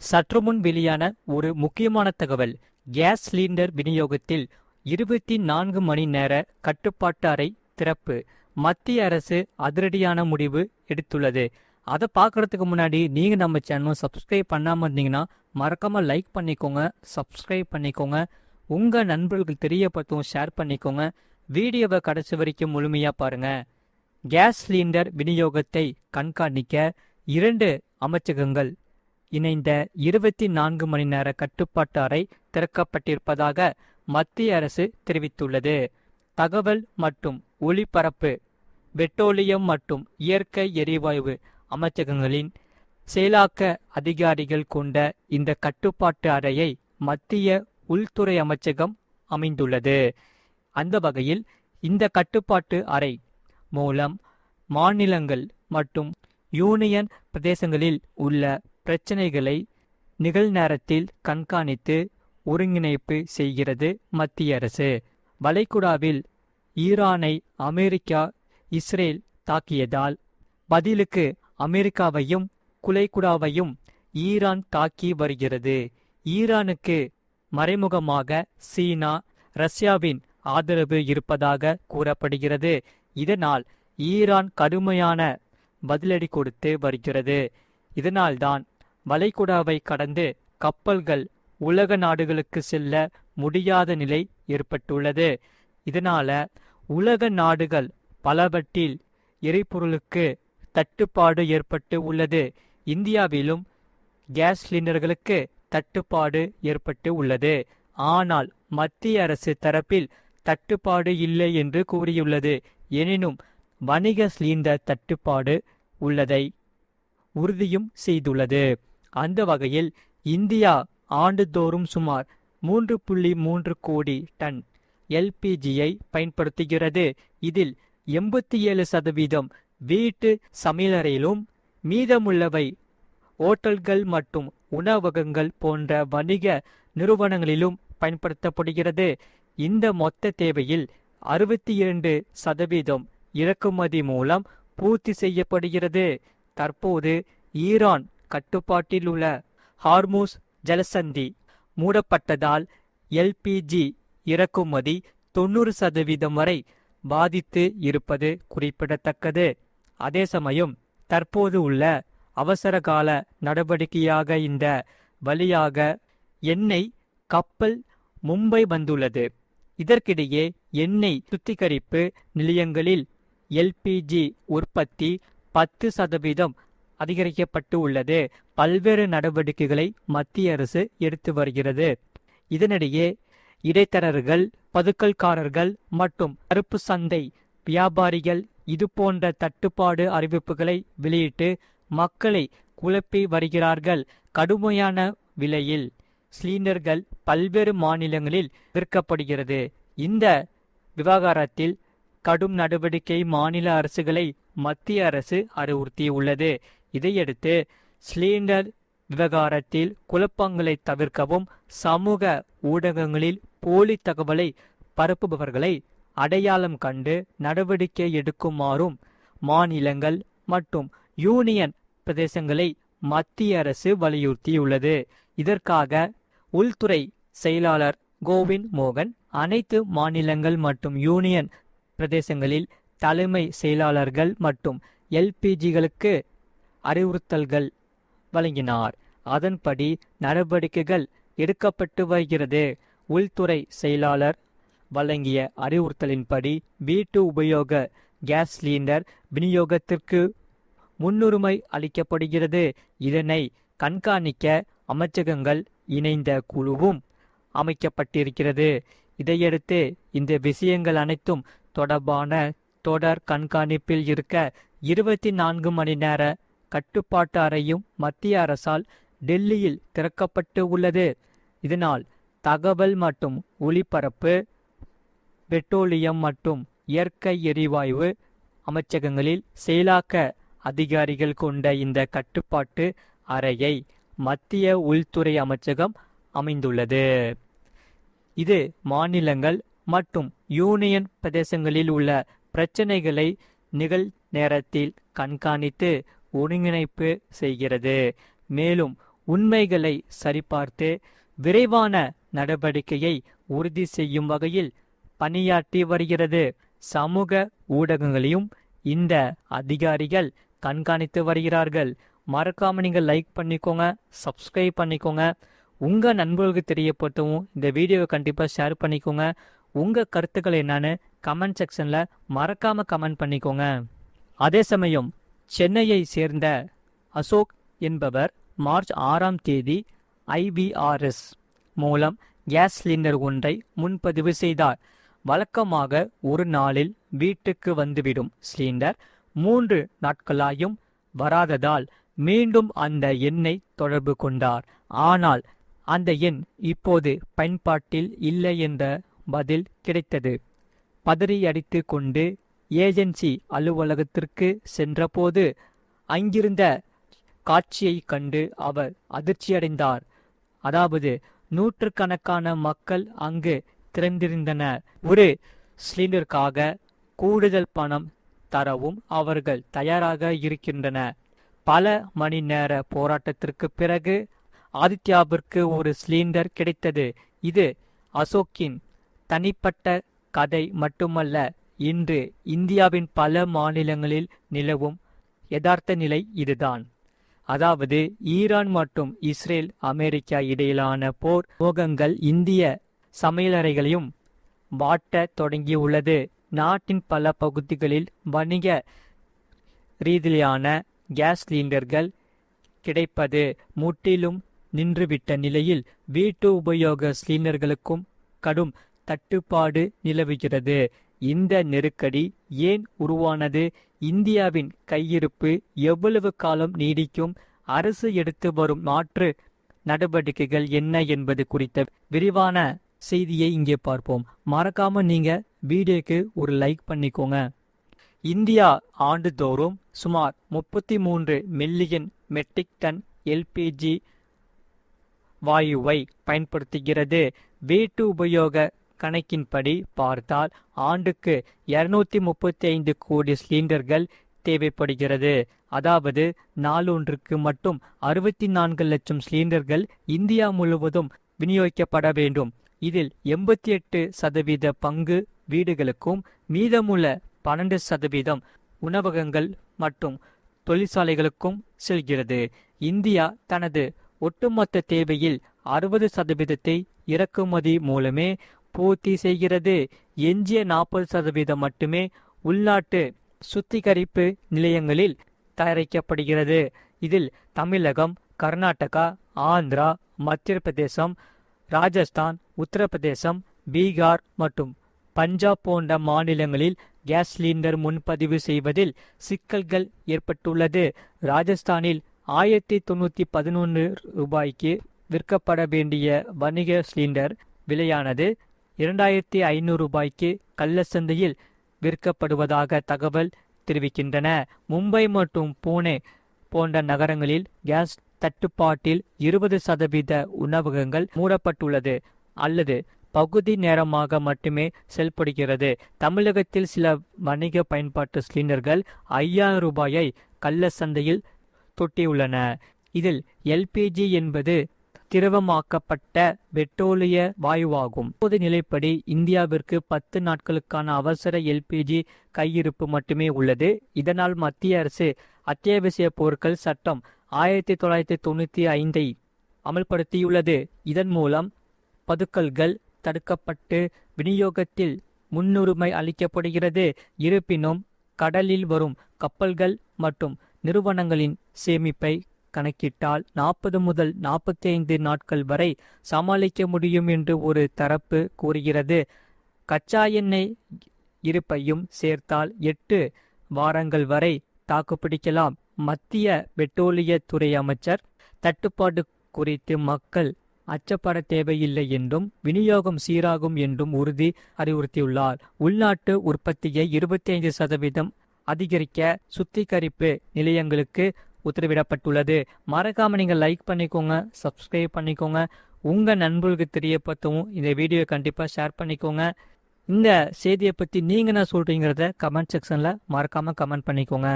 சற்றுமுன் வெளியான ஒரு முக்கியமான தகவல். கேஸ் சிலிண்டர் விநியோகத்தில் 24 மணி நேர கட்டுப்பாட்டு அறை திறப்பு. மத்திய அரசு அதிரடியான முடிவு எடுத்துள்ளது. அதை பார்க்கறதுக்கு முன்னாடி நீங்கள் நம்ம சேனலும் சப்ஸ்கிரைப் பண்ணாமல் இருந்தீங்கன்னா மறக்காமல் லைக் பண்ணிக்கோங்க, சப்ஸ்கிரைப் பண்ணிக்கோங்க, உங்கள் நண்பர்களுக்கு தெரியப்படுத்தவும் ஷேர் பண்ணிக்கோங்க. வீடியோவை கடைசி வரைக்கும் முழுமையாக பாருங்கள். கேஸ் சிலிண்டர் விநியோகத்தை கண்காணிக்க 2 அமைச்சகங்கள் இணைந்த 24 மணி நேர கட்டுப்பாட்டு அறை திறக்கப்பட்டிருப்பதாக மத்திய அரசு தெரிவித்துள்ளது. தகவல் மற்றும் ஒலிபரப்பு, பெட்ரோலியம் மற்றும் இயற்கை எரிவாயு அமைச்சகங்களின் செயலாக்க அதிகாரிகள் கொண்ட இந்த கட்டுப்பாட்டு அறையை மத்திய உள்துறை அமைச்சகம் அமைந்துள்ளது. அந்த வகையில் இந்த கட்டுப்பாட்டு அறை மூலம் மாநிலங்கள் மற்றும் யூனியன் பிரதேசங்களில் உள்ள பிரச்சினைகளை நிகழ்நேரத்தில் கண்காணித்து ஒருங்கிணைப்பு செய்கிறது மத்திய அரசு. வளைகுடாவில் ஈரானை இஸ்ரேல் தாக்கியதால் பதிலுக்கு அமெரிக்காவையும் குலைகுடாவையும் ஈரான் தாக்கி வருகிறது. ஈரானுக்கு மறைமுகமாக சீனா, ரஷ்யாவின் ஆதரவு இருப்பதாக கூறப்படுகிறது. இதனால் ஈரான் கடுமையான பதிலடி கொடுத்து வருகிறது. இதனால்தான் வளைகுடாவை கடந்து கப்பல்கள் உலக நாடுகளுக்கு செல்ல முடியாத நிலை ஏற்பட்டுள்ளது. இதனால உலக நாடுகள் பலவற்றில் எரிபொருளுக்கு தட்டுப்பாடு ஏற்பட்டு உள்ளது. இந்தியாவிலும் கேஸ் சிலிண்டர்களுக்கு தட்டுப்பாடு ஏற்பட்டு உள்ளது. ஆனால் மத்திய அரசு தரப்பில் தட்டுப்பாடு இல்லை என்று கூறியுள்ளது. எனினும் வணிக சிலிண்டர் தட்டுப்பாடு உள்ளதை உறுதியும் செய்துள்ளது. அந்த வகையில் இந்தியா ஆண்டுதோறும் சுமார் 3.3 கோடி டன் எல்பிஜியை பயன்படுத்துகிறது. இதில் 87% வீட்டு சமையலறையிலும் மீதமுள்ளவை ஓட்டல்கள் மற்றும் உணவகங்கள் போன்ற வணிக நிறுவனங்களிலும் பயன்படுத்தப்படுகிறது. இந்த மொத்த தேவையில் 62% இறக்குமதி மூலம் பூர்த்தி செய்யப்படுகிறது. தற்போது ஈரான் கட்டுப்பாட்டில் உள்ள ஹார்மூஸ் ஜலசந்தி மூடப்பட்டதால் எல்பிஜி இறக்குமதி 90% வரை பாதித்து இருப்பது குறிப்பிடத்தக்கது. அதே சமயம் தற்போது உள்ள அவசரகால நடவடிக்கையாக இந்த வழியாக எண்ணெய் கப்பல் மும்பை வந்துள்ளது. இதற்கிடையே எண்ணெய் சுத்திகரிப்பு நிலையங்களில் எல்பிஜி உற்பத்தி 10% அதிகரிக்கப்பட்டு உள்ளது. பல்வேறு நடவடிக்கைகளை மத்திய அரசு எடுத்து வருகிறது. இதனிடையே இடைத்தரகர்கள், பதுக்கல்காரர்கள் மற்றும் கருப்பு சந்தை வியாபாரிகள் இதுபோன்ற தட்டுப்பாடு அறிவிப்புகளை வெளியிட்டு மக்களை குழப்பி வருகிறார்கள். கடுமையான விலையில் சிலிண்டர்கள் பல்வேறு மாநிலங்களில் விற்கப்படுகிறது. இந்த விவகாரத்தில் கடும் நடவடிக்கை மாநில அரசுகளை மத்திய அரசு அறிவுறுத்தியுள்ளது. இதையடுத்து சிலிண்டர் விவகாரத்தில் குழப்பங்களை தவிர்க்கவும் சமூக ஊடகங்களில் போலி தகவலை பரப்புபவர்களை அடையாளம் கண்டு நடவடிக்கை எடுக்குமாறும் மாநிலங்கள் மற்றும் யூனியன் பிரதேசங்களை மத்திய அரசு வலியுறுத்தியுள்ளது. இதற்காக உள்துறை செயலாளர் கோவிந்த் மோகன் அனைத்து மாநிலங்கள் மற்றும் யூனியன் பிரதேசங்களில் தலைமை செயலாளர்கள் மற்றும் எல்பிஜிகளுக்கு அறிவுறுத்தல்கள் வழங்கினார். அதன்படி நடவடிக்கைகள் எடுக்கப்பட்டு வருகிறது. உள்துறை செயலாளர் வழங்கிய அறிவுறுத்தலின்படி வீட்டு உபயோக கேஸ் சிலிண்டர் விநியோகத்திற்கு முன்னுரிமை அளிக்கப்படுகிறது. இதனை கண்காணிக்க அமைச்சகங்கள் இணைந்த குழுவும் அமைக்கப்பட்டிருக்கிறது. இதையடுத்து இந்த விஷயங்கள் அனைத்தும் தொடர்பான தொடர் கண்காணிப்பில் இருக்க 24 மணி நேர கட்டுப்பாட்டு அறையும் மத்திய அரசால் டெல்லியில் திறக்கப்பட்டு உள்ளது. இதனால் தகவல் மற்றும் ஒலிபரப்பு, பெட்ரோலியம் மற்றும் இயற்கை எரிவாயு அமைச்சகங்களில் செயலாக்க அதிகாரிகள் கொண்ட இந்த கட்டுப்பாட்டு அறையை மத்திய உள்துறை அமைச்சகம் அமைந்துள்ளது. இது மாநிலங்கள் மற்றும் யூனியன் பிரதேசங்களில் உள்ள பிரச்சனைகளை நேரத்தில் கண்காணித்து ஒருங்கிணைப்பு செய்கிறது. மேலும் உண்மைகளை சரிபார்த்து விரைவான நடவடிக்கையை உறுதி செய்யும் வகையில் பணியாற்றி வருகிறது. சமூக ஊடகங்களையும் இந்த அதிகாரிகள் கண்காணித்து வருகிறார்கள். மறக்காம நீங்க லைக் பண்ணிக்கோங்க, சப்ஸ்கிரைப் பண்ணிக்கோங்க. உங்க நண்பர்களுக்கு தெரியப்பட்டவும் இந்த வீடியோவை கண்டிப்பா ஷேர் பண்ணிக்கோங்க. உங்க கருத்துக்கள் என்னன்னு கமெண்ட் செக்ஷன்ல மறக்காம கமெண்ட் பண்ணிக்கோங்க. அதே சமயம் சென்னையை சேர்ந்த அசோக் என்பவர் மார்ச் 6ஆம் தேதி IVRS மூலம் கேஸ் சிலிண்டர் ஒன்றை முன்பதிவு செய்தார். வழக்கமாக ஒரு நாளில் வீட்டுக்கு வந்துவிடும் சிலிண்டர் 3 நாட்களாயும் வராததால் மீண்டும் அந்த எண்ணை தொடர்பு கொண்டார். ஆனால் அந்த எண் இப்போது பயன்பாட்டில் இல்லை என்ற பதில் கிடைத்தது. பதறியடித்து கொண்டு ஏஜென்சி அலுவலகத்திற்கு சென்றபோது அங்கிருந்த காட்சியை கண்டு அவர் அதிர்ச்சியடைந்தார். அதாவது நூற்றுக்கணக்கான மக்கள் அங்கு திரண்டிருந்தனர். ஒரு சிலிண்டருக்காக கூடுதல் பணம் தரவும் அவர்கள் தயாராக இருக்கின்றனர். பல மணி நேர போராட்டத்திற்கு பிறகு ஆதித்யாவிற்கு ஒரு சிலிண்டர் கிடைத்தது. இது அசோக்கின் தனிப்பட்ட கதை மட்டுமல்ல, இன்று இந்தியாவின் பல மாநிலங்களில் நிலவும் யதார்த்த நிலை இதுதான். அதாவது ஈரான் மற்றும் இஸ்ரேல் அமெரிக்கா இடையிலான போர் மோகங்கள் இந்திய சமையலறைகளையும் வாட்ட தொடங்கியுள்ளது. நாட்டின் பல பகுதிகளில் வணிக ரீதியிலான கேஸ் சிலிண்டர்கள் கிடைப்பது முற்றிலும் நின்றுவிட்ட நிலையில் வீட்டு உபயோக சிலிண்டர்களுக்கும் கடும் தட்டுப்பாடு நிலவுகிறது. இந்த நெருக்கடி ஏன் உருவானது? இந்தியாவின் கையிருப்பு எவ்வளவு காலம் நீடிக்கும்? அரசு எடுத்து வரும் மாற்று நடவடிக்கைகள் என்ன என்பது குறித்த விரிவான செய்தியை இங்கே பார்ப்போம். மறக்காம நீங்க வீடியோக்கு ஒரு லைக் பண்ணிக்கோங்க. இந்தியா ஆண்டுதோறும் சுமார் 33 மில்லியன் மெட்ரிக் டன் LPG வாயுவை பயன்படுத்துகிறது. வீட்டு உபயோக கணக்கின்படி பார்த்தால் ஆண்டுக்கு 235 கோடி சிலிண்டர்கள் தேவைப்படுகிறது. அதாவது நாளொன்றுக்கு மட்டும் 64 லட்சம் சிலிண்டர்கள் இந்தியா முழுவதும் விநியோகிக்கப்பட வேண்டும். இதில் 88% பங்கு வீடுகளுக்கும் மீதமுள்ள 12% உணவகங்கள் மற்றும் தொழிற்சாலைகளுக்கும் செல்கிறது. இந்தியா தனது ஒட்டுமொத்த தேவையில் 60% இறக்குமதி மூலமே பூர்த்தி செய்கிறது. எஞ்சிய 40% மட்டுமே உள்நாட்டு சுத்திகரிப்பு நிலையங்களில் தயாரிக்கப்படுகிறது. இதில் தமிழகம், கர்நாடகா, ஆந்திரா, மத்திய பிரதேசம், ராஜஸ்தான், உத்தரப்பிரதேசம், பீகார் மற்றும் பஞ்சாப் போன்ற மாநிலங்களில் கேஸ் சிலிண்டர் முன்பதிவு செய்வதில் சிக்கல்கள் ஏற்பட்டுள்ளது. ராஜஸ்தானில் 1911 ரூபாய்க்கு விற்கப்பட வேண்டிய வணிக சிலிண்டர் விலையானது 2500 ரூபாய்க்கு கள்ளச்சந்தையில் விற்கப்படுவதாக தகவல் தெரிவிக்கின்றன. மும்பை மற்றும் புனே போன்ற நகரங்களில் கேஸ் தட்டுப்பாட்டில் 20% உணவகங்கள் மூடப்பட்டுள்ளது அல்லது பகுதி நேரமாக மட்டுமே செயல்படுகிறது. தமிழகத்தில் சில வணிக பயன்பாட்டு சிலிண்டர்கள் 5000 ரூபாயை கள்ளச்சந்தையில் தொட்டியுள்ளன. இதில் LPG என்பது திரவமாக்கப்பட்ட பெட்ரோலிய வாயுவாகும். இப்போது நிலைப்படி இந்தியாவிற்கு 10 நாட்களுக்கான அவசர LPG கையிருப்பு மட்டுமே உள்ளது. இதனால் மத்திய அரசு அத்தியாவசிய பொருட்கள் சட்டம் 1995 அமல்படுத்தியுள்ளது. இதன் மூலம் பதுக்கல்கள் தடுக்கப்பட்டு விநியோகத்தில் முன்னுரிமை அளிக்கப்படுகிறது. இருப்பினும் கடலில் வரும் கப்பல்கள் மற்றும் நிறுவனங்களின் சேமிப்பை கணக்கிட்டால் 40 முதல் 45 நாட்கள் வரை சமாளிக்க முடியும் என்று ஒரு தரப்பு கூறுகிறது. கச்சா எண்ணெய் இருப்பையும் சேர்த்தால் 8 வாரங்கள் வரை தாக்குப்பிடிக்கலாம். மத்திய பெட்ரோலியத்துறை அமைச்சர் தட்டுப்பாடு குறித்து மக்கள் அச்சப்பட தேவையில்லை என்றும் விநியோகம் சீராகும் என்றும் உறுதி அறிவுறுத்தியுள்ளார். உள்நாட்டு உற்பத்தியை 25% அதிகரிக்க சுத்திகரிப்பு நிலையங்களுக்கு உத்தரவிடப்பட்டுள்ளது. மறக்காம நீங்க லைக் பண்ணிக்கோங்க, சப்ஸ்கிரைப் பண்ணிக்கோங்க. உங்க நண்பர்களுக்கு தெரியப்படுத்தவும் இந்த வீடியோ கண்டிப்பா ஷேர் பண்ணிக்கோங்க. இந்த செய்தியை பத்தி நீங்க என்ன சொல்றீங்கிறத கமெண்ட் செக்ஷன்ல மறக்காம கமெண்ட் பண்ணிக்கோங்க.